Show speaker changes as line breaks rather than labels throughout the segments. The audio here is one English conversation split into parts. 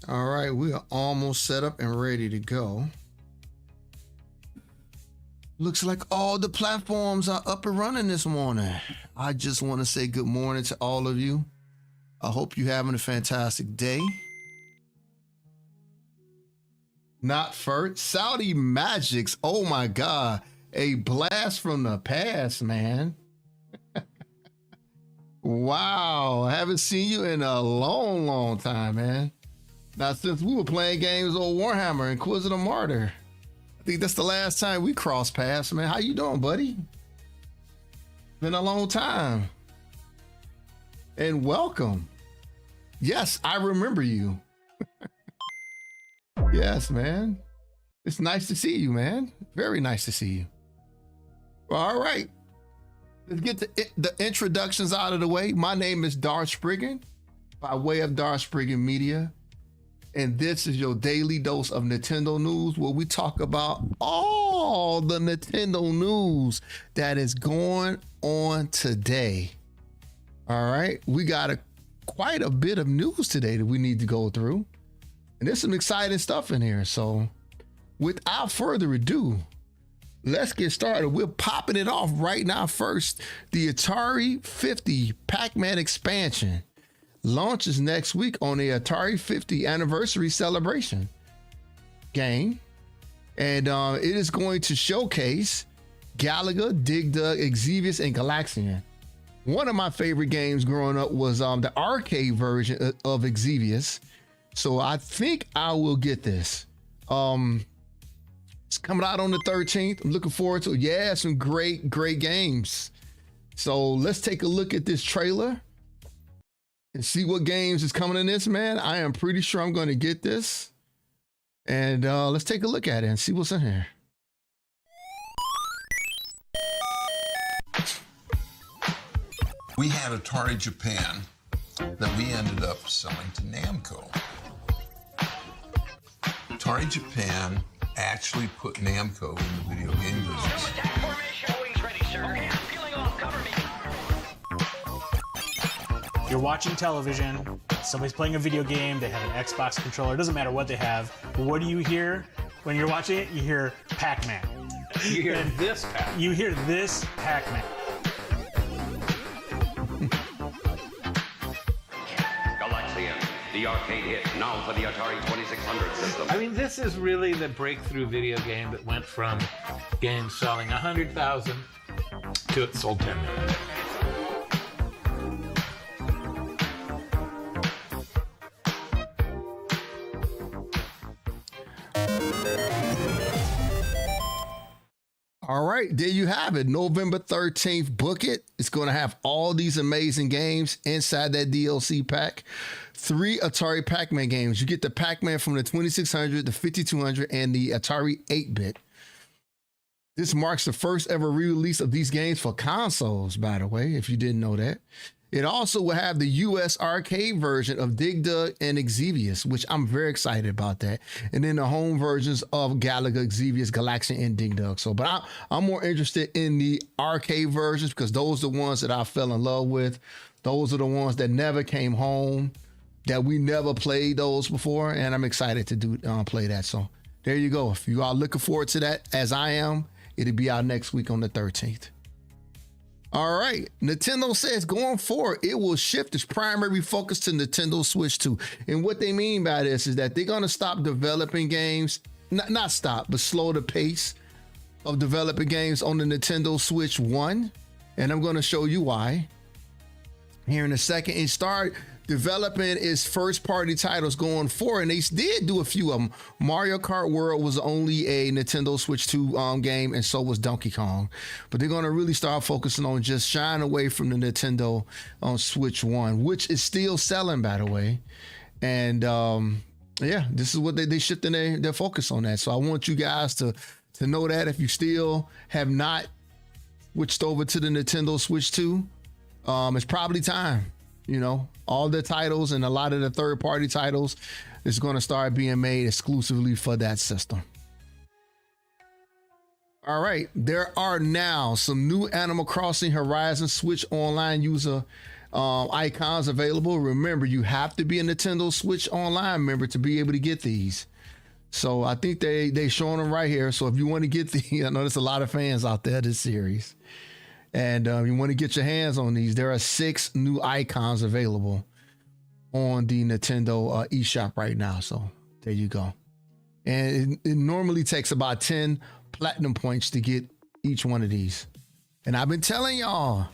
All right, we are almost set up and ready to go. Looks like all the platforms are up and running this morning. I just want to say good morning to all of you. I hope you're having a fantastic day. Not first. Saudi Magics. Oh my God. A blast from the past, man. Wow. I haven't seen you in a long, long time, man. Now, since we were playing games on Warhammer and Inquisitor Martyr, I think that's the last time we crossed paths, man. How you doing, buddy? Been a long time. And welcome. Yes, I remember you. Yes, man. It's nice to see you, man. Very nice to see you. All right. Let's get the introductions out of the way. My name is Darth Spriggan, by way of Darth Spriggan Media. And this is your daily dose of Nintendo news, where we talk about all the Nintendo news that is going on today. All right. We got quite a bit of news today that we need to go through. And there's some exciting stuff in here. So without further ado, let's get started. We're popping it off right now. First, the Atari 50 Pac-Man expansion launches next week on the Atari 50 anniversary celebration game. And it is going to showcase Galaga, Dig Dug, Exvius, and Galaxian. One of my favorite games growing up was the arcade version of Exvius. So I think I will get this. It's coming out on the 13th. I'm looking forward to it. Yeah, some great games. So let's take a look at this trailer and see what games is coming in this, man. I am pretty sure I'm going to get this. And let's take a look at it and see what's in here.
We had Atari Japan that we ended up selling to Namco. Atari Japan actually put Namco in the video game business.
Attack formation. Wings ready, sir. Okay, I'm peeling off. Cover me.
You're watching television, somebody's playing a video game, they have an Xbox controller, it doesn't matter what they have. What do you hear when you're watching it? You hear Pac-Man.
You hear this Pac-Man.
You hear this Pac-Man.
Galaxian, the arcade hit, now for the Atari 2600 system.
I mean, this is really the breakthrough video game that went from games selling 100,000 to it sold 10 million.
All right, there you have it. November 13th, book it. It's going to have all these amazing games inside that DLC pack. 3 Atari Pac-Man games. You get the Pac-Man from the 2600, the 5200, and the Atari 8-bit. This marks the first ever re-release of these games for consoles, by the way, if you didn't know that. It also will have the US arcade version of Dig Dug and Exvius, which I'm very excited about that. And then the home versions of Galaga, Exvius, Galaxian, and Dig Dug. So, but I'm more interested in the arcade versions because those are the ones that I fell in love with. Those are the ones that never came home, that we never played those before. And I'm excited to play that. So there you go. If you are looking forward to that, as I am, it'll be out next week on the 13th. All right, Nintendo says going forward, it will shift its primary focus to Nintendo Switch 2. And what they mean by this is that they're going to stop developing games, not stop, but slow the pace of developing games on the Nintendo Switch 1. And I'm going to show you why here in a second, and start developing its first party titles going forward. And they did do a few of them. Mario Kart World was only a Nintendo Switch 2 game, and so was Donkey Kong. But they're going to really start focusing on just shying away from the Nintendo on Switch 1, which is still selling, by the way. And yeah, this is what they shifting their focus on that. So I want you guys to know that if you still have not switched over to the Nintendo Switch 2, it's probably time. You know, all the titles and a lot of the third-party titles is going to start being made exclusively for that system. All right, there are now some new Animal Crossing Horizon Switch Online user icons available. Remember, you have to be a Nintendo Switch Online member to be able to get these. So I think they showing them right here. So if you want to get I know there's a lot of fans out there this series, and you want to get your hands on these, there are 6 new icons available on the Nintendo eShop right now. So there you go. And it normally takes about 10 platinum points to get each one of these. And I've been telling y'all,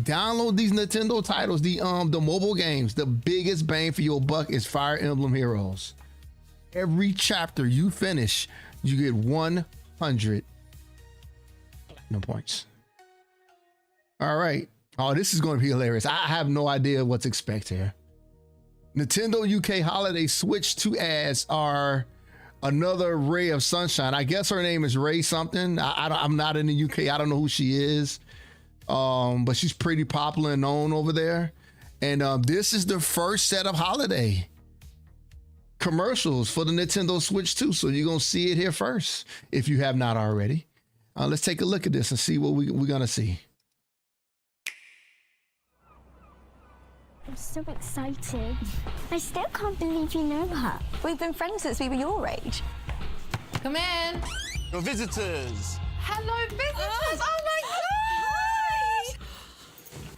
download these Nintendo titles, the mobile games. The biggest bang for your buck is Fire Emblem Heroes. Every chapter you finish, you get 100 platinum points. All right. Oh, this is going to be hilarious. I have no idea what to expect here. Nintendo UK Holiday Switch 2 ads are another ray of sunshine. I guess her name is Ray something. I'm not in the UK. I don't know who she is. But she's pretty popular and known over there. And this is the first set of holiday commercials for the Nintendo Switch 2. So you're going to see it here first if you have not already. Let's take a look at this and see what we're going to see.
I'm so excited. I still can't believe you know her.
We've been friends since we were your age.
Come in.
Your visitors.
Hello, visitors. Oh my God.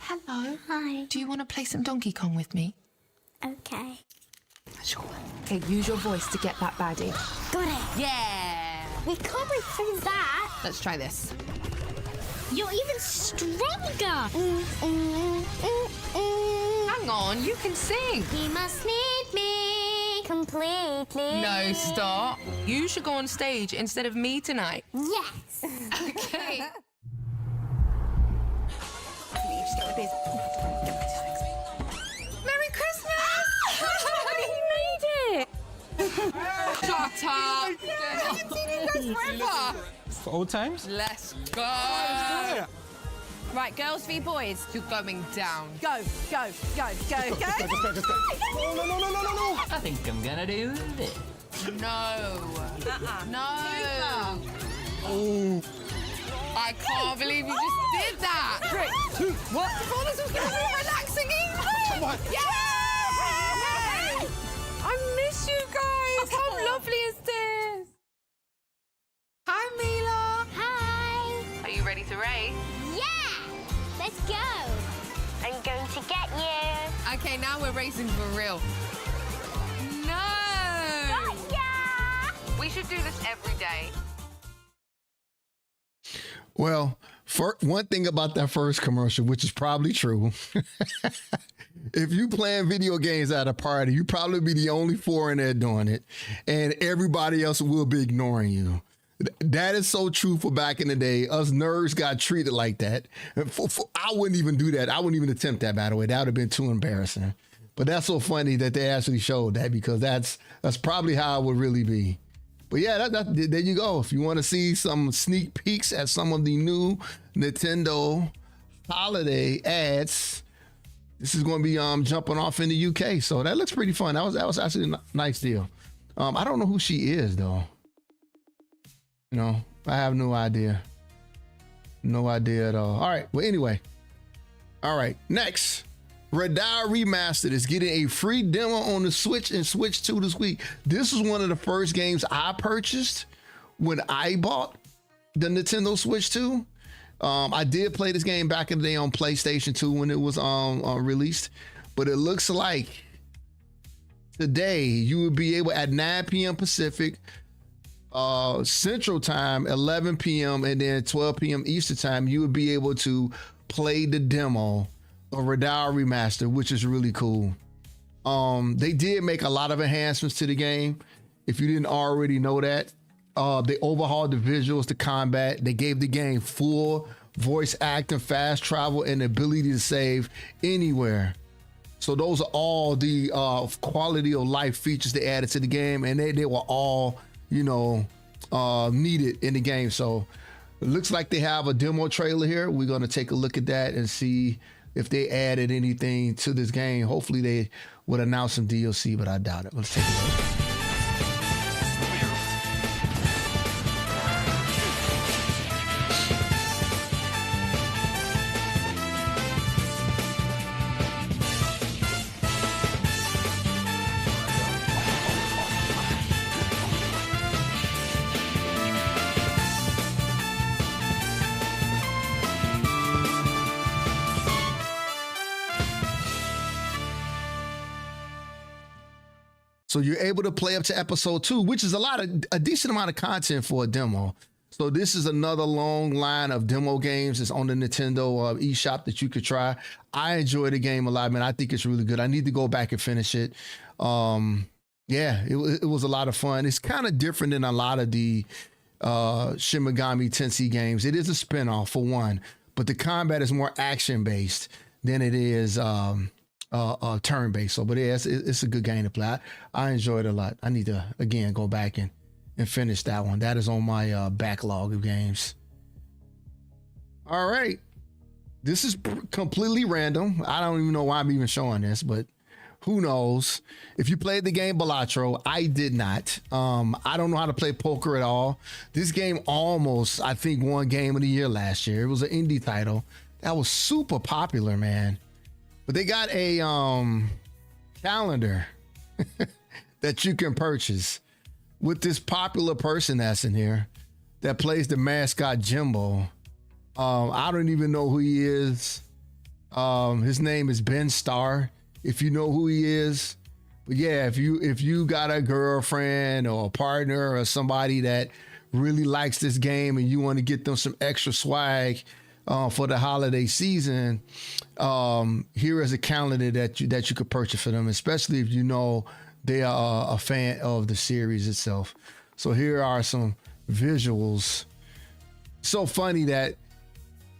Hello.
Hi.
Do you want to play some Donkey Kong with me?
Okay.
Sure. Okay, use your voice to get that baddie.
Got it.
Yeah.
We can't break through that.
Let's try this.
You're even stronger.
Hang on, you can sing.
You must need me completely.
No, stop. You should go on stage instead of me tonight.
Yes.
Okay. Merry Christmas!
You made it.
Shut up! I haven't seen you guys forever.
For old times?
Let's go! Right, girls v boys. You're going down.
Go, go, go, go, go.
No.
I think I'm gonna do this.
No. No.
Oh.
I can't believe you just did that.
3, 2, 1.
Oh, this was going to be relaxing evening.
Come on.
Yay! I miss you guys. How lovely is this? Hi, Mila.
Hi.
Are you ready to race?
Yeah. Let's go. I'm going to get you.
Okay, now we're racing for real. No.
Yeah.
We should do this every day.
Well, one thing about that first commercial, which is probably true, if you playing video games at a party, you probably be the only foreigner doing it, and everybody else will be ignoring you. That is so true for back in the day. Us nerds got treated like that. I wouldn't even do that. I wouldn't even attempt that, by the way. That would have been too embarrassing. But that's so funny that they actually showed that, because that's probably how it would really be. But yeah, there you go. If you want to see some sneak peeks at some of the new Nintendo holiday ads, this is going to be jumping off in the UK. So that looks pretty fun. That was actually a nice deal. I don't know who she is though. You know, I have no idea. No idea at all. All right. Well, anyway. All right. Next. Radar Remastered is getting a free demo on the Switch and Switch 2 this week. This was one of the first games I purchased when I bought the Nintendo Switch 2. I did play this game back in the day on PlayStation 2 when it was released, but it looks like today you would be able at 9 p.m. Pacific, Central Time, 11 p.m. and then 12 p.m. Eastern Time, you would be able to play the demo of Radar Remastered, which is really cool. They did make a lot of enhancements to the game. If you didn't already know that, they overhauled the visuals, the combat. They gave the game full voice acting, fast travel, and the ability to save anywhere. So those are all the quality of life features they added to the game, and they were all, you know, needed in the game. So it looks like they have a demo trailer here. We're gonna take a look at that and see if they added anything to this game. Hopefully they would announce some DLC, but I doubt it. Let's take a look. So you're able to play up to episode 2, which is a decent amount of content for a demo. So this is another long line of demo games that's on the Nintendo eShop that you could try. I enjoy the game a lot, man. I think it's really good. I need to go back and finish it. Yeah, it was a lot of fun. It's kind of different than a lot of the Shin Megami Tensei games. It is a spinoff for one, but the combat is more action-based than it is turn-based. So, but yeah, it's a good game to play. I enjoyed it a lot. I need to, again, go back and finish that one. That is on my backlog of games. All right. This is completely random. I don't even know why I'm even showing this, but who knows? If you played the game Balatro, I did not. I don't know how to play poker at all. This game almost, I think, won Game of the Year last year. It was an indie title that was super popular, man. But they got a calendar that you can purchase with this popular person that's in here that plays the mascot Jimbo. I don't even know who he is. His name is Ben Starr, if you know who he is. But yeah, if you got a girlfriend or a partner or somebody that really likes this game and you want to get them some extra swag for the holiday season, here is a calendar that you could purchase for them, especially if you know they are a fan of the series itself. So here are some visuals. So funny that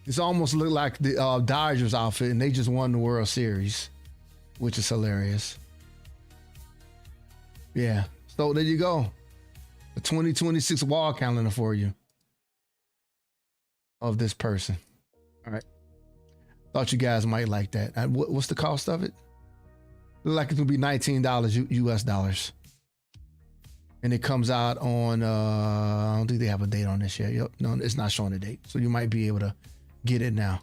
it's almost look like the Dodgers outfit and they just won the World Series, which is hilarious. Yeah. So there you go. The 2026 wall calendar for you of this person. All right. Thought you guys might like that. What's the cost of it? Look like it's gonna be $19 US dollars. And it comes out on, I don't think they have a date on this yet. Yep, no, it's not showing a date. So you might be able to get it now.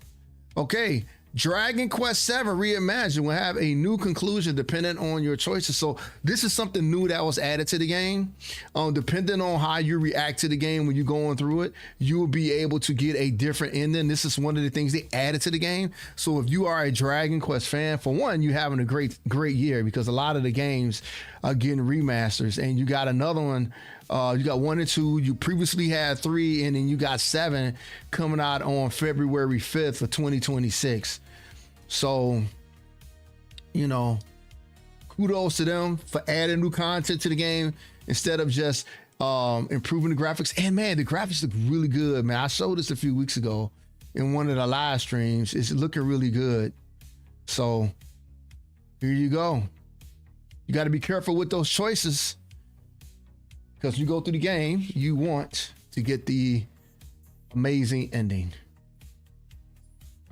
Okay, Dragon Quest VII Reimagined will have a new conclusion depending on your choices. So this is something new that was added to the game. Depending on how you react to the game when you're going through it, you will be able to get a different ending. This is one of the things they added to the game. So if you are a Dragon Quest fan, for one, you're having a great year because a lot of the games are getting remasters, and you got another one. You got 1 and 2. You previously had 3, and then you got 7 coming out on February 5th for 2026. So, you know, kudos to them for adding new content to the game instead of just improving the graphics. And man, the graphics look really good, man. I showed this a few weeks ago in one of the live streams. It's looking really good. So here you go. You got to be careful with those choices, because you go through the game, you want to get the amazing ending.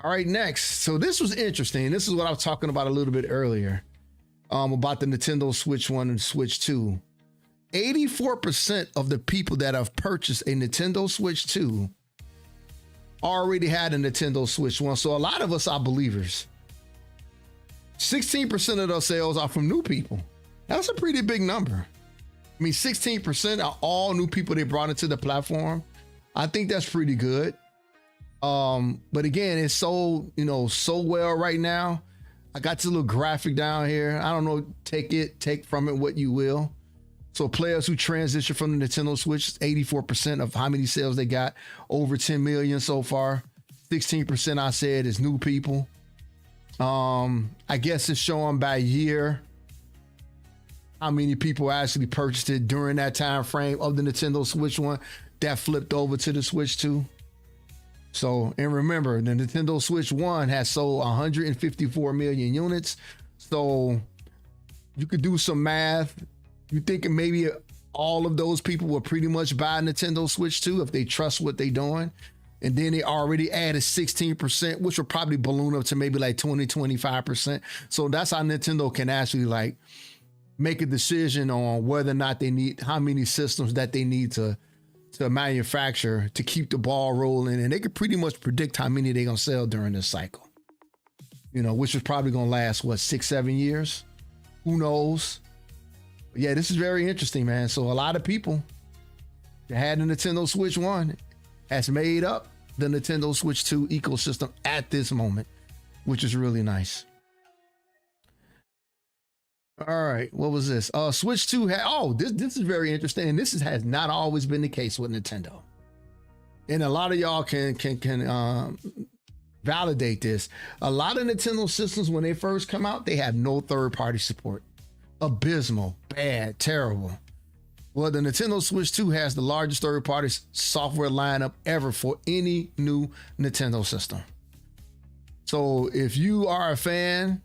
All right, next. So this was interesting. This is what I was talking about a little bit earlier, about the Nintendo Switch 1 and Switch 2. 84% of the people that have purchased a Nintendo Switch 2 already had a Nintendo Switch 1. So a lot of us are believers. 16% of those sales are from new people. That's a pretty big number. I mean, 16% are all new people they brought into the platform. I think that's pretty good. But again, it's so well right now. I got this little graphic down here. I don't know, take from it what you will. So players who transition from the Nintendo Switch, 84% of how many sales they got, over 10 million so far. 16% I said is new people. I guess it's showing by year how many people actually purchased it during that time frame of the Nintendo Switch 1 that flipped over to the Switch 2. So, and remember, the Nintendo Switch 1 has sold 154 million units. So you could do some math. You thinking maybe all of those people will pretty much buy Nintendo Switch 2 if they trust what they're doing. And then they already added 16%, which will probably balloon up to maybe like 20-25%. So that's how Nintendo can actually like make a decision on whether or not they need, how many systems that they need to manufacture to keep the ball rolling. And they could pretty much predict how many they're going to sell during this cycle, which is probably going to last, 6-7 years? Who knows? But yeah, this is very interesting, man. So a lot of people that had the Nintendo Switch 1 has made up the Nintendo Switch 2 ecosystem at this moment, which is really nice. All right, what was this? Switch 2 had, this is very interesting. And has not always been the case with Nintendo. And a lot of y'all can validate this. A lot of Nintendo systems, when they first come out, they have no third-party support. Abysmal, bad, terrible. Well, the Nintendo Switch 2 has the largest third-party software lineup ever for any new Nintendo system. So if you are a fan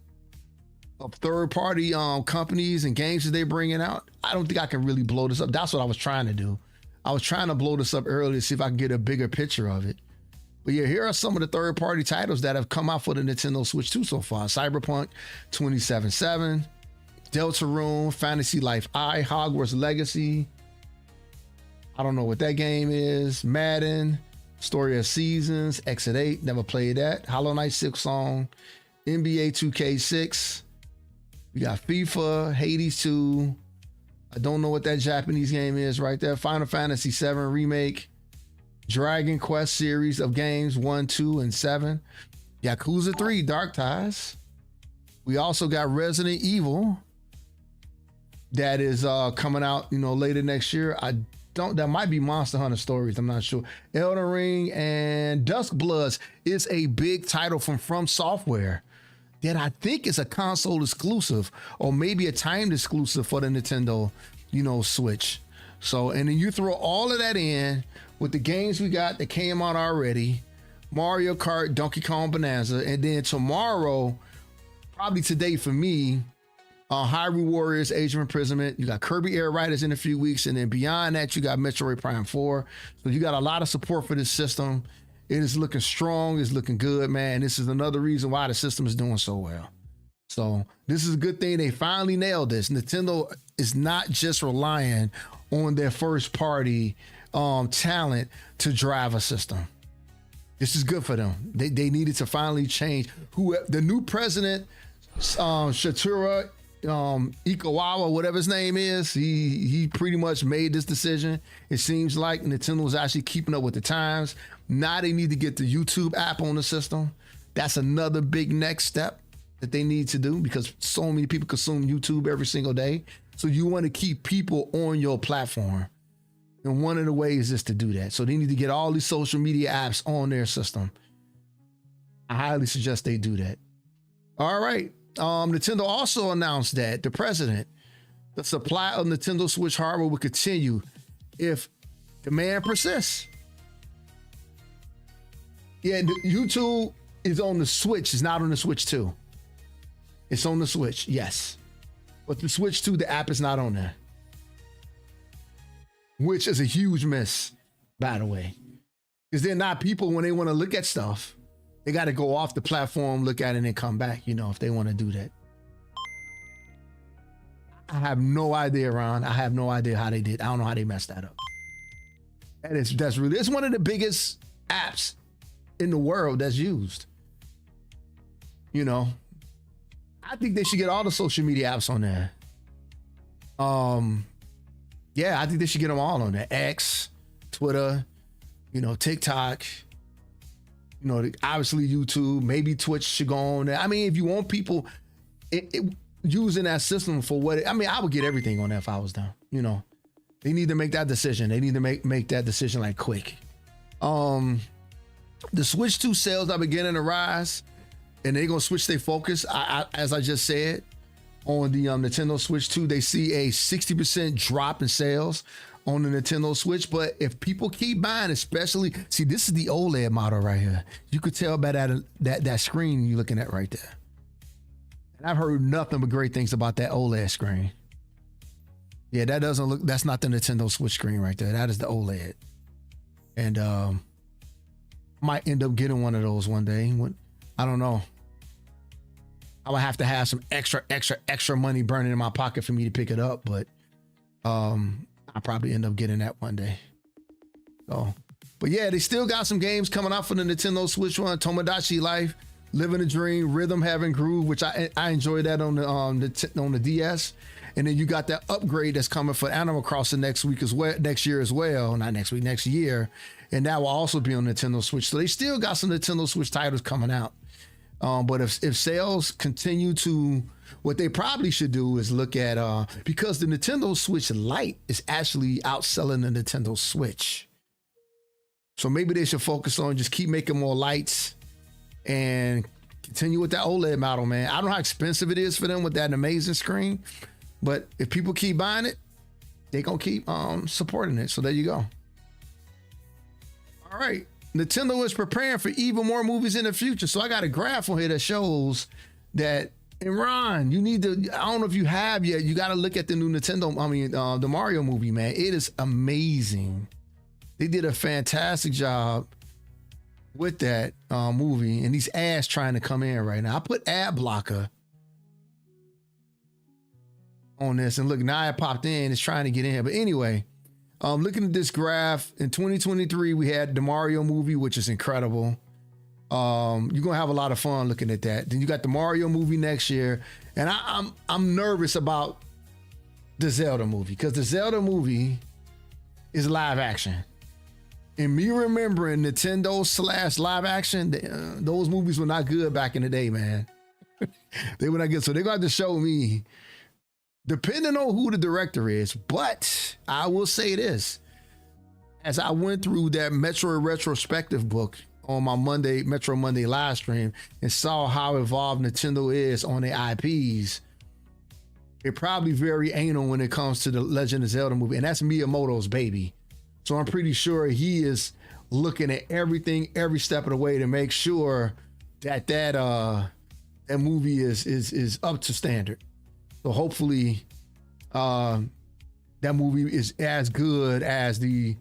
of third-party companies and games that they're bringing out, I don't think I can really blow this up. That's what I was trying to do. I was trying to blow this up earlier to see if I can get a bigger picture of it. But yeah, here are some of the third-party titles that have come out for the Nintendo Switch 2 so far. Cyberpunk 2077, Deltarune, Fantasy Life I, Hogwarts Legacy. I don't know what that game is. Madden, Story of Seasons, Exit 8, never played that. Hollow Knight 6 Song, NBA 2K6. We got FIFA, Hades 2. I don't know what that Japanese game is right there. Final Fantasy 7 Remake, Dragon Quest series of games 1, 2, and 7. Yakuza 3 Dark Ties. We also got Resident Evil that is coming out, later next year. That might be Monster Hunter Stories, I'm not sure. Elden Ring and Dusk Bloods is a big title from Software that I think is a console exclusive or maybe a timed exclusive for the Nintendo, Switch. So, and then you throw all of that in with the games we got that came out already, Mario Kart, Donkey Kong Bonanza, and then tomorrow, probably today for me, Hyrule Warriors, Age of Imprisonment. You got Kirby Air Riders in a few weeks, and then beyond that, you got Metroid Prime 4. So you got a lot of support for this system. It is looking strong. It's looking good, man. This is another reason why the system is doing so well. So this is a good thing. They finally nailed this. Nintendo is not just relying on their first party talent to drive a system. This is good for them. They needed to finally change. The new president, Satoru Ikawawa, whatever his name is, he pretty much made this decision. It seems like Nintendo is actually keeping up with the times. Now they need to get the YouTube app on the system. That's another big next step that they need to do because so many people consume YouTube every single day. So you want to keep people on your platform. And one of the ways is to do that. So they need to get all these social media apps on their system. I highly suggest they do that. All right. Nintendo also announced that the supply of Nintendo Switch hardware will continue if demand persists. Yeah, YouTube is on the Switch. It's not on the Switch 2. It's on the Switch, yes. But the Switch 2, the app is not on there. Which is a huge miss, by the way. Because they're not people, when they want to look at stuff, they got to go off the platform, look at it, and then come back, if they want to do that. I have no idea, Ron. I have no idea how they did. I don't know how they messed that up. It's one of the biggest apps in the world that's used. I think they should get all the social media apps on there. Yeah, I think they should get them all on there. X, Twitter, TikTok, obviously YouTube, maybe Twitch should go on there. I mean, if you want people using that system for what, I would get everything on there if I was them. They need to make that decision. They need to make that decision like quick. The Switch 2 sales are beginning to rise, and they're gonna switch their focus. As I just said, on the Nintendo Switch 2, they see a 60% drop in sales on the Nintendo Switch. But if people keep buying, especially, see, this is the OLED model right here. You could tell by that screen you're looking at right there. And I've heard nothing but great things about that OLED screen. Yeah, that's not the Nintendo Switch screen right there. That is the OLED. And might end up getting one of those one day. I don't know. I would have to have some extra money burning in my pocket for me to pick it up, but I'll probably end up getting that one day. So, but yeah, they still got some games coming out for the Nintendo Switch one. Tomodachi Life, Living the Dream, Rhythm Heaven Groove, which I enjoyed that on the DS. And then you got that upgrade that's coming for Animal Crossing next year as well. Not next week, next year. And that will also be on Nintendo Switch. So they still got some Nintendo Switch titles coming out. But if sales continue to what they probably should do is look at because the Nintendo Switch Lite is actually outselling the Nintendo Switch. So maybe they should focus on just keep making more lights and continue with that OLED model, man. I don't know how expensive it is for them with that amazing screen, but if people keep buying it, they're gonna keep supporting it. So there you go. All right. Nintendo is preparing for even more movies in the future. So I got a graph on here that shows that, and Ron, you need to, I don't know if you have yet, you got to look at the new Nintendo, the Mario movie, man. It is amazing. They did a fantastic job with that movie, and these ads trying to come in right now. I put ad blocker on this, and look, now it popped in. It's trying to get in here. But anyway, looking at this graph, in 2023, we had the Mario movie, which is incredible. You're gonna have a lot of fun looking at that. Then you got the Mario movie next year, and I'm nervous about the Zelda movie because the Zelda movie is live action. And me remembering Nintendo / live action, those movies were not good back in the day, man. They were not good. So they're going to have to show me, depending on who the director is. But I will say this. As I went through that Metroid retrospective book on my Metro Monday live stream and saw how involved Nintendo is on their IPs, they're probably very anal when it comes to the Legend of Zelda movie. And that's Miyamoto's baby. So I'm pretty sure he is looking at everything, every step of the way to make sure that that movie is up to standard. So hopefully that movie is as good as the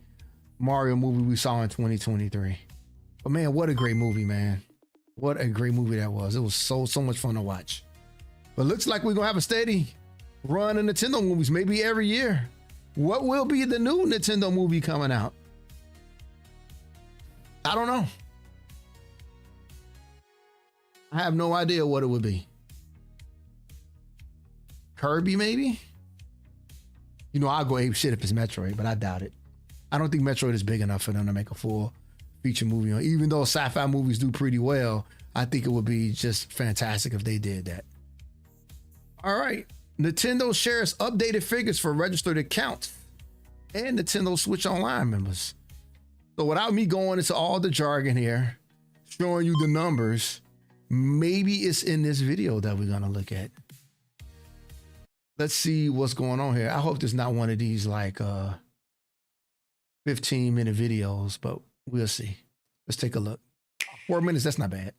Mario movie we saw in 2023. But man, what a great movie, man. What a great movie that was. It was so much fun to watch. But looks like we're gonna have a steady run of Nintendo movies, maybe every year. What will be the new Nintendo movie coming out? I don't know. I have no idea what it would be. Kirby, maybe? You know, I'll go ape shit if it's Metroid, but I doubt it. I don't think Metroid is big enough for them to make a full feature movie on. Even though sci-fi movies do pretty well, I think it would be just fantastic if they did that. All right. Nintendo shares updated figures for registered accounts and Nintendo Switch Online members. So without me going into all the jargon here, showing you the numbers, maybe it's in this video that we're gonna look at. Let's see what's going on here. I hope there's not one of these like 15-minute videos, but we'll see. Let's take a look. 4 minutes, that's not bad.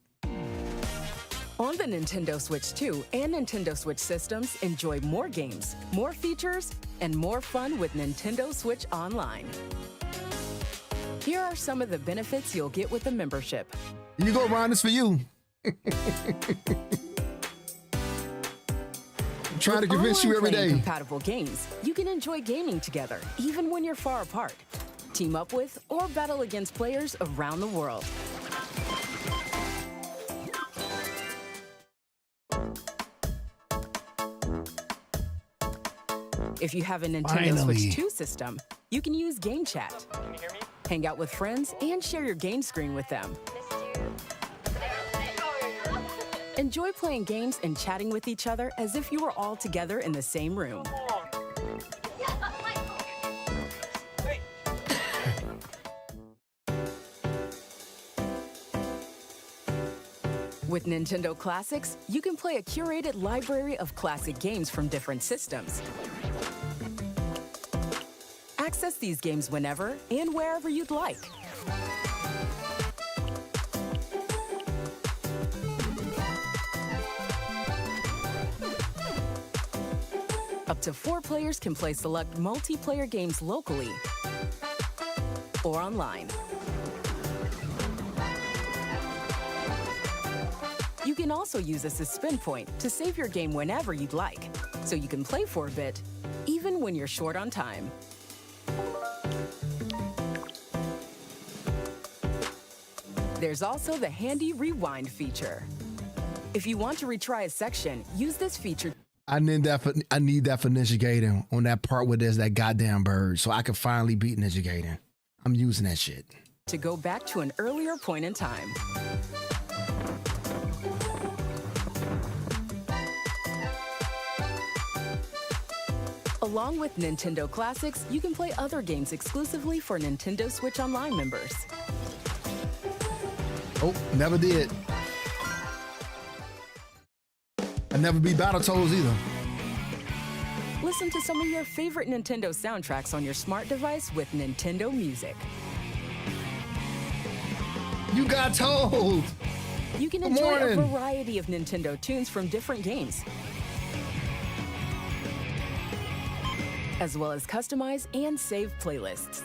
On the Nintendo Switch 2 and Nintendo Switch systems, enjoy more games, more features, and more fun with Nintendo Switch Online. Here are some of the benefits you'll get with the membership.
Here you go, Ron, this for you. I'm trying to convince you every day.
Compatible games, you can enjoy gaming together, even when you're far apart. Team up with or battle against players around the world. If you have a Nintendo Switch 2 system, you can use Game Chat. Can you hear me? Hang out with friends and share your game screen with them. Enjoy playing games and chatting with each other as if you were all together in the same room. With Nintendo Classics, you can play a curated library of classic games from different systems. Access these games whenever and wherever you'd like. Up to 4 players can play select multiplayer games locally or online. You can also use this as spin point to save your game whenever you'd like, so you can play for a bit, even when you're short on time. There's also the handy rewind feature. If you want to retry a section, use this feature.
I need that for Ninja Gaiden on that part where there's that goddamn bird, so I can finally beat Ninja Gaiden. I'm using that shit.
To go back to an earlier point in time. Along with Nintendo Classics, you can play other games exclusively for Nintendo Switch Online members.
Oh, never did. I never beat Battletoads either.
Listen to some of your favorite Nintendo soundtracks on your smart device with Nintendo Music.
You got told.
You can
Good
enjoy a
morning.
variety of Nintendo tunes from different games, as well as customize and save playlists.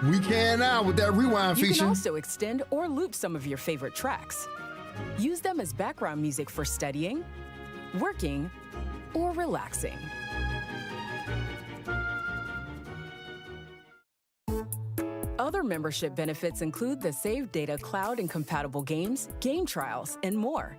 We can now with that rewind
You
feature.
can also extend or loop some of your favorite tracks. Use them as background music for studying, working, or relaxing. Other membership benefits include the Save Data Cloud and compatible games, game trials, and more.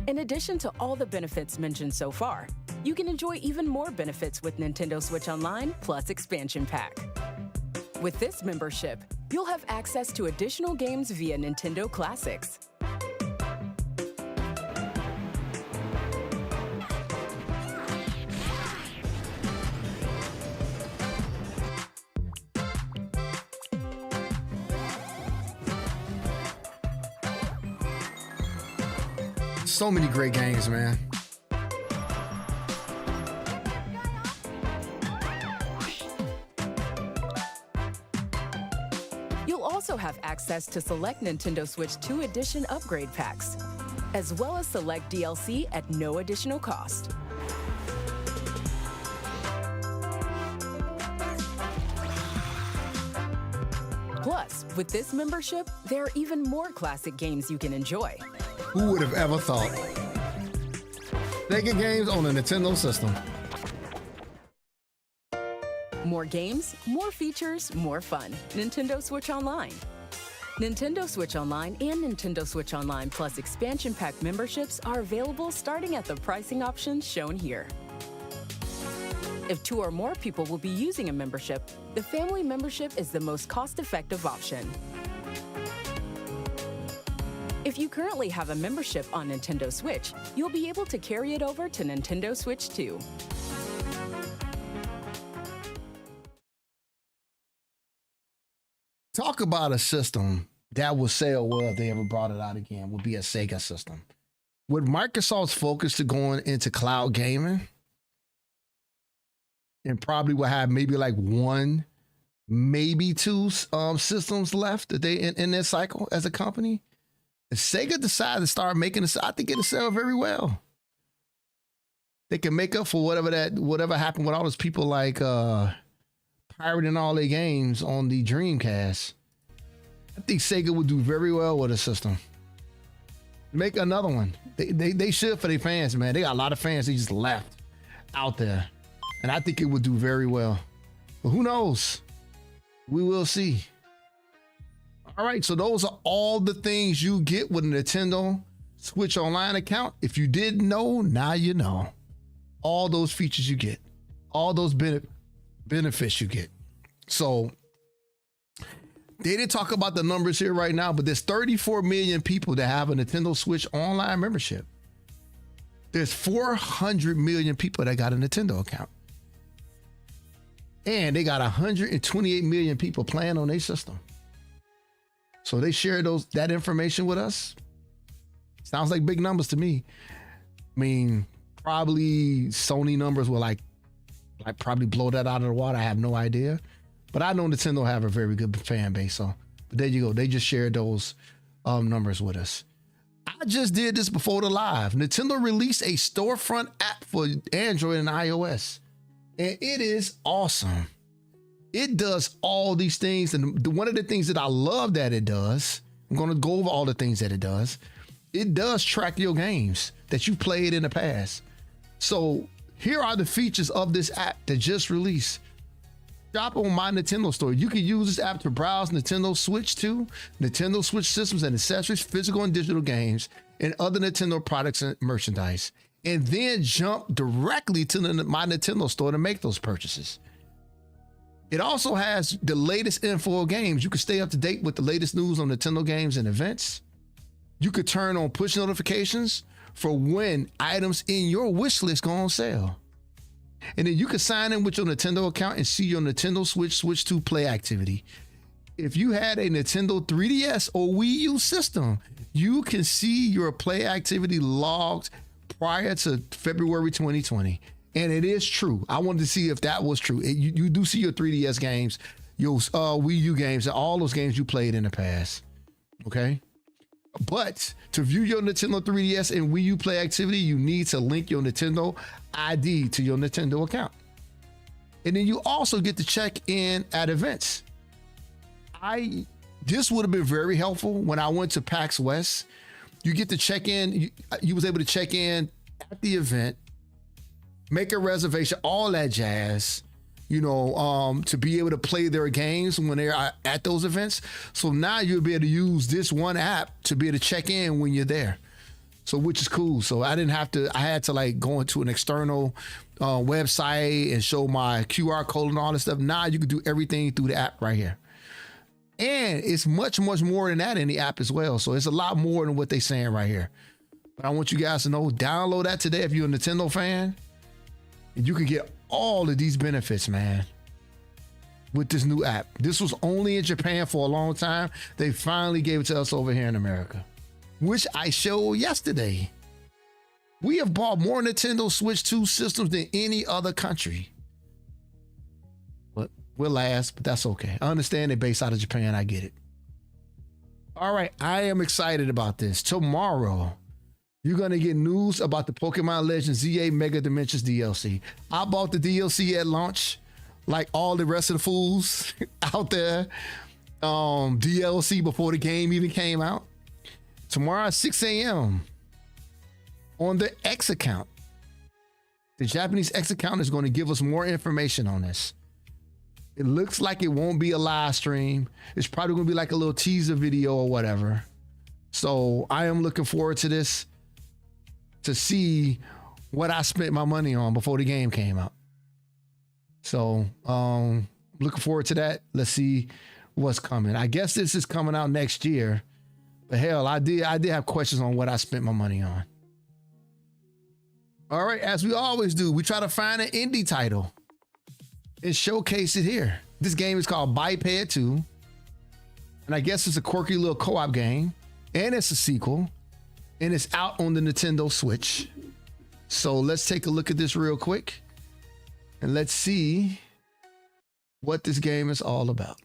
In addition to all the benefits mentioned so far, you can enjoy even more benefits with Nintendo Switch Online Plus Expansion Pack. With this membership, you'll have access to additional games via Nintendo Classics.
So many great games, man.
You'll also have access to select Nintendo Switch 2 Edition upgrade packs, as well as select DLC at no additional cost. Plus, with this membership, there are even more classic games you can enjoy.
Who would have ever thought? Sega games on a Nintendo system.
More games, more features, more fun. Nintendo Switch Online. Nintendo Switch Online and Nintendo Switch Online Plus Expansion Pack memberships are available starting at the pricing options shown here. If 2 or more people will be using a membership, the family membership is the most cost-effective option. If you currently have a membership on Nintendo Switch, you'll be able to carry it over to Nintendo Switch 2.
Talk about a system that would sell well if they ever brought it out again, would be a Sega system. With Microsoft's focus to going into cloud gaming, and probably will have maybe like 1, maybe 2 systems left that they in their cycle as a company. If Sega decided to start making this, I think it'll sell very well. They can make up for whatever happened with all those people like pirating all their games on the Dreamcast. I think Sega would do very well with a system. Make another one. They should for their fans, man. They got a lot of fans they just left out there. And I think it would do very well. But who knows? We will see. All right, so those are all the things you get with a Nintendo Switch Online account. If you didn't know, now you know. All those features you get. All those benefits you get. So they didn't talk about the numbers here right now, but there's 34 million people that have a Nintendo Switch Online membership. There's 400 million people that got a Nintendo account. And they got 128 million people playing on their system. So they share that information with us. Sounds like big numbers to me. I mean, probably Sony numbers will like probably blow that out of the water. I have no idea. But I know Nintendo have a very good fan base. So but there you go. They just shared those numbers with us. I just did this before the live. Nintendo released a storefront app for Android and iOS. And it is awesome. It does all these things. And one of the things that I love that it does, I'm going to go over all the things that it does track your games that you played in the past. So here are the features of this app that just released. Shop on My Nintendo Store. You can use this app to browse Nintendo Switch 2, Nintendo Switch systems and accessories, physical and digital games, and other Nintendo products and merchandise. And then jump directly to My Nintendo Store to make those purchases. It also has the latest info of games. You can stay up to date with the latest news on Nintendo games and events. You could turn on push notifications for when items in your wish list go on sale. And then you can sign in with your Nintendo account and see your Nintendo Switch, Switch 2 play activity. If you had a Nintendo 3DS or Wii U system, you can see your play activity logged prior to February 2020. And it is true. I wanted to see if that was true. You do see your 3DS games, your Wii U games, and all those games you played in the past. Okay? But to view your Nintendo 3DS and Wii U play activity, you need to link your Nintendo ID to your Nintendo account. And then you also get to check in at events. This would have been very helpful when I went to PAX West. You get to check in. You was able to check in at the event, make a reservation, all that jazz, to be able to play their games when they're at those events. So now you'll be able to use this one app to be able to check in when you're there. So, which is cool. So I had to like go into an external website and show my QR code and all this stuff. Now you can do everything through the app right here. And it's much, much more than that in the app as well. So it's a lot more than what they're saying right here. But I want you guys to know, download that today if you're a Nintendo fan. And you can get all of these benefits, man, with this new app. This was only in Japan for a long time. They finally gave it to us over here in America, which I showed yesterday. We have bought more Nintendo Switch 2 systems than any other country. But we're last, but that's okay. I understand they're based out of Japan. I get it. All right, I am excited about this. Tomorrow, you're going to get news about the Pokemon Legends ZA Mega Dimensions DLC. I bought the DLC at launch, like all the rest of the fools out there. DLC before the game even came out. Tomorrow at 6 a.m. on the X account. The Japanese X account is going to give us more information on this. It looks like it won't be a live stream. It's probably going to be like a little teaser video or whatever. So I am looking forward to this, to see what I spent my money on before the game came out. So looking forward to that. Let's see what's coming. I guess this is coming out next year. But hell, I did have questions on what I spent my money on. All right, as we always do, we try to find an indie title and showcase it here. This game is called Biped 2. And I guess it's a quirky little co-op game. And it's a sequel. And it's out on the Nintendo Switch. So let's take a look at this real quick. And let's see what this game is all about.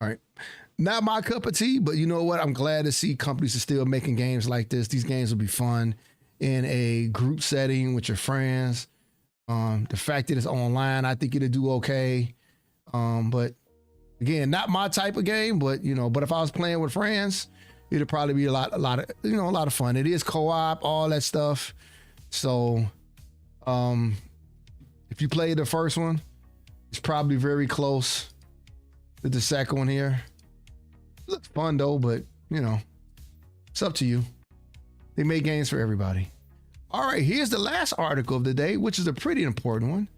All right. Not my cup of tea, but you know what? I'm glad to see companies are still making games like this. These games will be fun in a group setting with your friends. The fact that it's online, I think it'll do okay. But again, not my type of game, but but if I was playing with friends, it'd probably be a lot of fun. It is co-op, all that stuff. So if you played the first one, it's probably very close to the second one here. It looks fun though, but it's up to you. They make games for everybody. All right, here's the last article of the day, which is a pretty important one.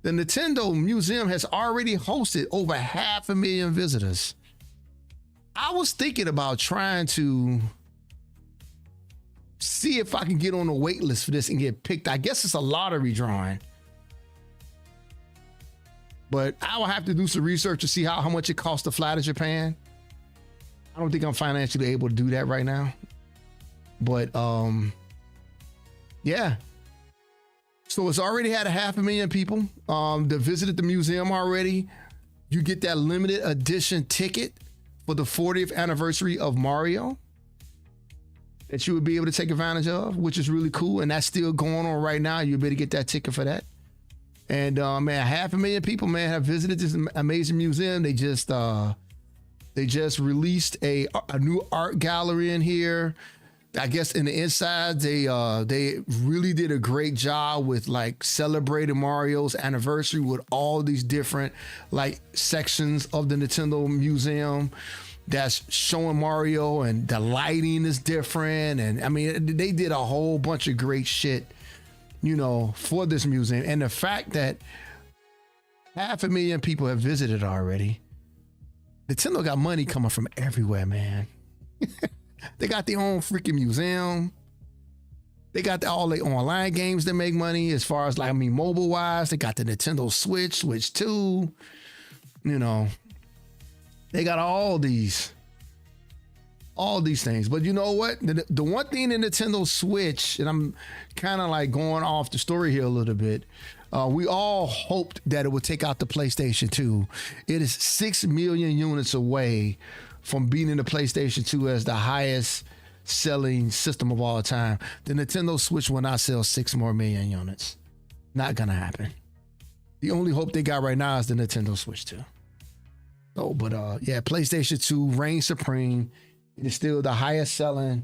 The Nintendo Museum has already hosted over 500,000 visitors. I was thinking about trying to see if I can get on the wait list for this and get picked. I guess it's a lottery drawing. But I will have to do some research to see how much it costs to fly to Japan. I don't think I'm financially able to do that right now. But Yeah. So it's already had 500,000 people that visited the museum already. You get that limited edition ticket for the 40th anniversary of Mario that you would be able to take advantage of, which is really cool. And that's still going on right now. You'll be able to get that ticket for that. And man, 500,000 people, man, have visited this amazing museum. They just released a new art gallery in here. I guess in the inside, they really did a great job with like celebrating Mario's anniversary with all these different like sections of the Nintendo Museum that's showing Mario, and the lighting is different. And I mean, they did a whole bunch of great shit, you know, for this museum. And the fact that 500,000 people have visited already, Nintendo got money coming from everywhere, man. They got their own freaking museum. They got all the online games that make money as far as like, I mean, mobile wise. They got the Nintendo Switch, Switch 2. You know, they got all these things. But you know what? The one thing in Nintendo Switch, and I'm kind of like going off the story here a little bit. We all hoped that it would take out the PlayStation 2. It is 6 million units away from beating the PlayStation 2 as the highest selling system of all time. The Nintendo Switch will not sell 6 more million units. Not gonna happen. The only hope they got right now is the Nintendo Switch 2. So, but yeah, PlayStation 2 reigns supreme. It is still the highest selling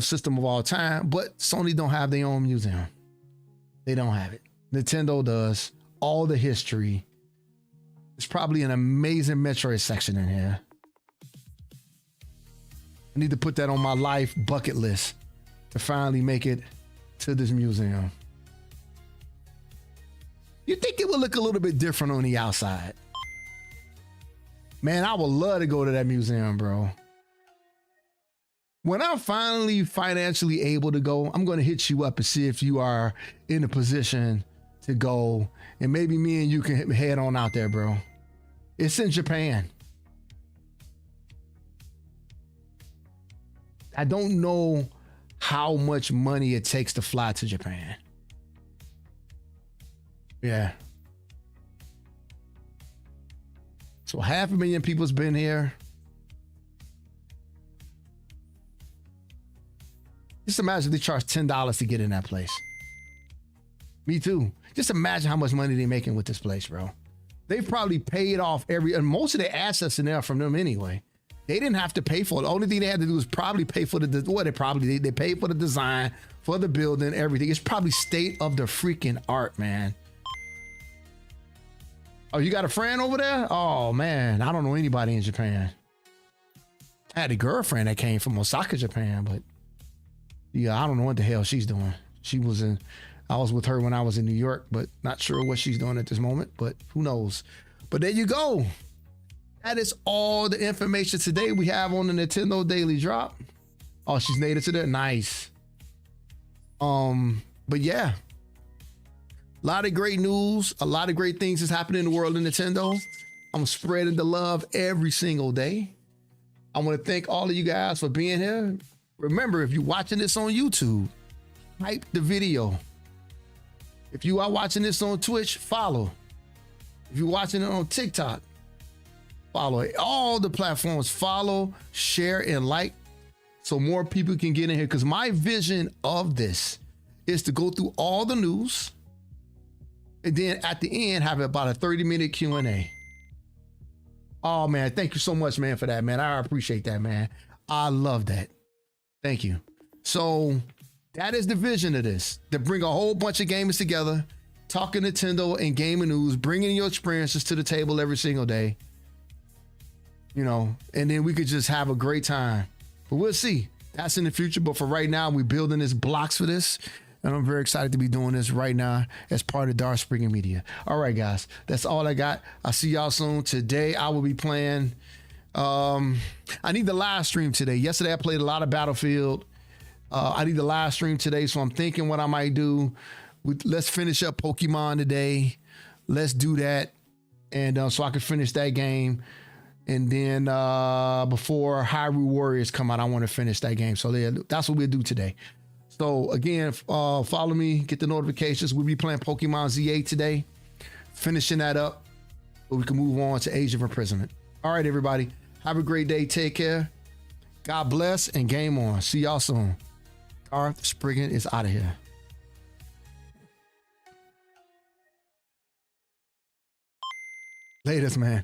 system of all time, but Sony don't have their own museum. They don't have it. Nintendo does. All the history. There's probably an amazing Metroid section in here. I need to put that on my life bucket list to finally make it to this museum. You think it would look a little bit different on the outside? Man, I would love to go to that museum, bro. When I'm finally financially able to go, I'm going to hit you up and see if you are in a position to go. And maybe me and you can head on out there, bro. It's in Japan. I don't know how much money it takes to fly to Japan. Yeah. So 500,000 people's been here. Just imagine they charge $10 to get in that place. Me too. Just imagine how much money they're making with this place, bro. They've probably paid off and most of the assets in there from them anyway. They didn't have to pay for it. The only thing they had to do was probably pay for they paid for the design, for the building, everything. It's probably state of the freaking art, man. Oh, you got a friend over there? Oh man, I don't know anybody in Japan. I had a girlfriend that came from Osaka, Japan, but yeah, I don't know what the hell she's doing. I was with her when I was in New York, but not sure what she's doing at this moment, but who knows. But there you go. That is all the information today we have on the Nintendo Daily Drop. Oh, she's native to that. Nice. But yeah, a lot of great news, a lot of great things is happening in the world of Nintendo. I'm spreading the love every single day. I want to thank all of you guys for being here. Remember, if you're watching this on YouTube, type the video. If you are watching this on Twitch, follow. If you're watching it on TikTok, follow it. All the platforms, follow, share, and like so more people can get in here. Because my vision of this is to go through all the news and then at the end have about a 30-minute Q&A. Oh, man, thank you so much, man, for that, man. I appreciate that, man. I love that. Thank you. So that is the vision of this, to bring a whole bunch of gamers together, talking Nintendo and gaming news, bringing your experiences to the table every single day. You know, and then we could just have a great time. But we'll see. That's in the future. But for right now, we're building this blocks for this. And I'm very excited to be doing this right now as part of Darth Spriggan Media. All right, guys. That's all I got. I'll see y'all soon. Today, I will be playing. I need the live stream today. Yesterday, I played a lot of Battlefield. I need the live stream today. So I'm thinking what I might do. Let's finish up Pokemon today. Let's do that. And so I can finish that game. And then before Hyrule Warriors come out, I want to finish that game. So that's what we'll do today. So again, follow me, get the notifications. We'll be playing Pokemon Z8 today, finishing that up so we can move on to Age of Imprisonment. All right, everybody, have a great day. Take care. God bless and game on. See y'all soon. Darth Spriggan is out of here. Latest, man.